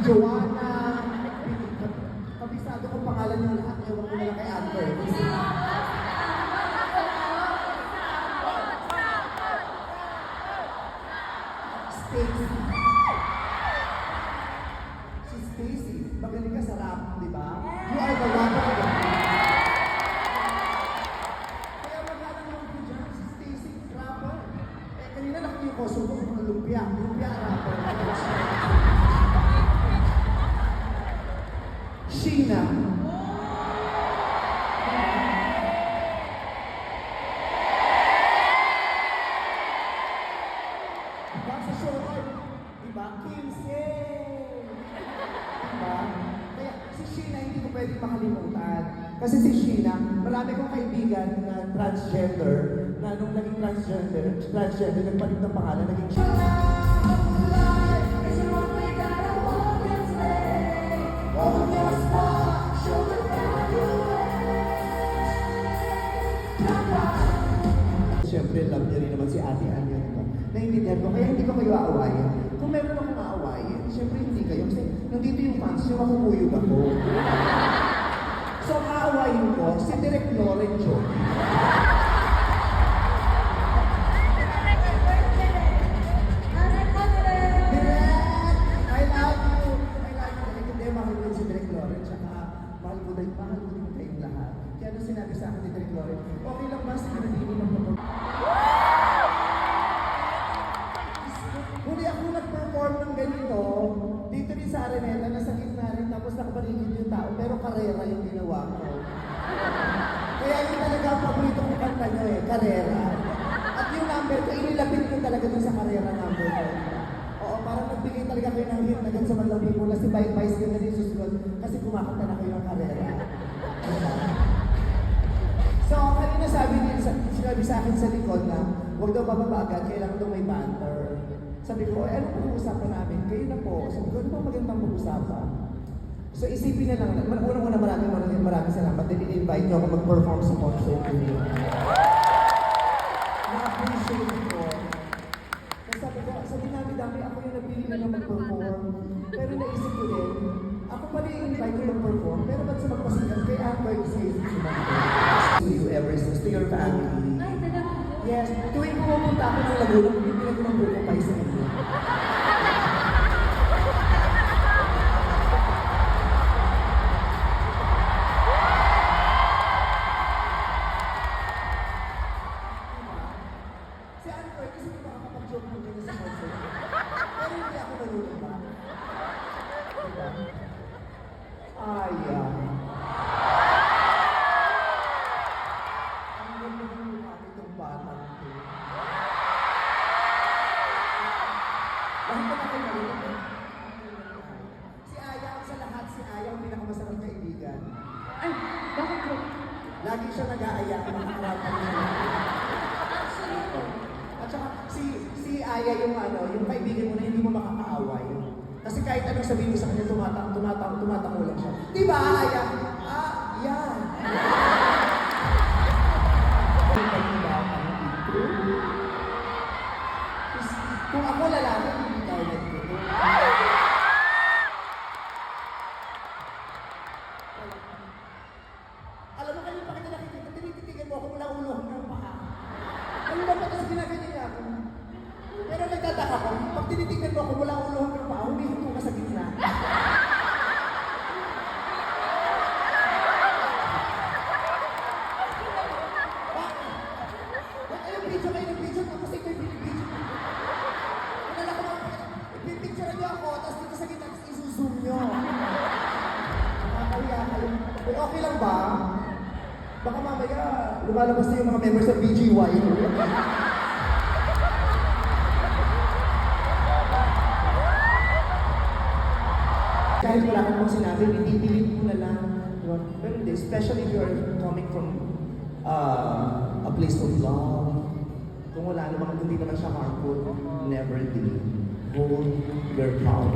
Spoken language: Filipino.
Joanna, kabisado kong pangalan yung lahat, ewan ko na lang kay Amber. Stacy. Si Stacy, magaling ka sa rap, di ba? You are the one of them. Kaya magalang mo ko dyan, si Stacy, rapper. Eh, kanina nakikita ko, subo ko mga lumpia. Lumpia, rapper. Sheena. Diba sa show ko, diba? Kills, yay! Diba? Kaya si Sheena hindi ko pwedeng makalimutan. Kasi si Sheena, marami kong kaibigan na transgender, na nung naging transgender, nagpalit ng pangalan, naging Sheena. Siyempre, love niya rin naman si Ate Anya. Naintindihan ko, kaya hindi ko kayo aawayin. Kung meron akong aawayin, siyempre hindi kayo. Kasi nandito yung fans, yung makukuyog ako. So, ang aawayin ko, si Direk Lorenzo. Mahal ko din kayong lahat. Kaya nung sinabi sa akin ni Direk Loren, okay lang ba sa kanilini ng mga... Huli ako nag-perform ng ganito, dito rin sa Araneta, nasa gitna rin, tapos nakapaligid yung tao, pero karera yung ginawa ko. Kaya yun talaga ang paborito kong kanta nyo eh, karera. At yung number ko, inilapit ko talaga dun sa karera number ko. Oo, parang nagbigay talaga kayo ng hit na gan sa Manlang People na si Vice ka na rin susunod kasi kumakanta na kayo ng karera. So, kanina sinabi sa akin sa likod na huwag daw bababa agad, kailangan daw may banter. Sabi ko, ano pag-uusapan namin? Kayo na po. Sabi ko, ano ba magandang pag-uusapan? So, isipin na lang. Unang-una maraming salamat. Then, in-invite nyo ako mag-perform sa concert ko niyo. Na-appreciate ko. Kasi sabi ko, sa dinami-dami, ako yung napili na mag-perform. Pero naisip ko din, ako pa rin invite ko mag-perform. Pero ba't sa magpasikat? Kay Amber, say to you ever since, to your family. Ay, talaga po? Yes, tuwing pumunta ako ng Laguna, hindi pinag-number pa isa nito. Si Amber, kasi hindi makakapag-joke mo din sa concert. Pero hindi ako nalulumba. Diba? Ayan. Ang ganda ng mukha nitong batang ito. Bakit ba natin nalulumba? Si Aya, sa lahat, si Aya ang pinakamasarap kaibigan. Ay, bakit po? Lagi siya nag-aaya ang mga karatang niya. Actually po. At saka, si Aya yung yung kaibigan mo na hindi mo makakaaway. Kasi kahit anong sabihin mo sa kanya, tumatango lang siya. Di ba, Aya? Yan. Kung ako lalaki, hindi tayo nagpito. Alam mo kayo, bakit nakikita, tinititigan mo ako mula ulo hanggang paa. Ano ba kasi ginaganyan niya ako? Pero nagtataka ko, pag tinitignan mo ako mula ulo hanggang paa, humihinto ka sa gitna. Ayun, video kayo ng video, tapos ito yung binibidyo. Wala ko lang, ipipicture niyo ako, tapos dito sa gitna, tapos isuzoom niyo. Nakakahiya kayo. Okay lang ba? Baka mamaya, lumalabas na yung mga members ng BGY. Kahit wala ka namang sinabi, itipilit mo na lang. Diba? Pero hindi, especially if you're coming from a place of love. Kung wala namang, hindi naman siya harmful, never delete. Hold your power.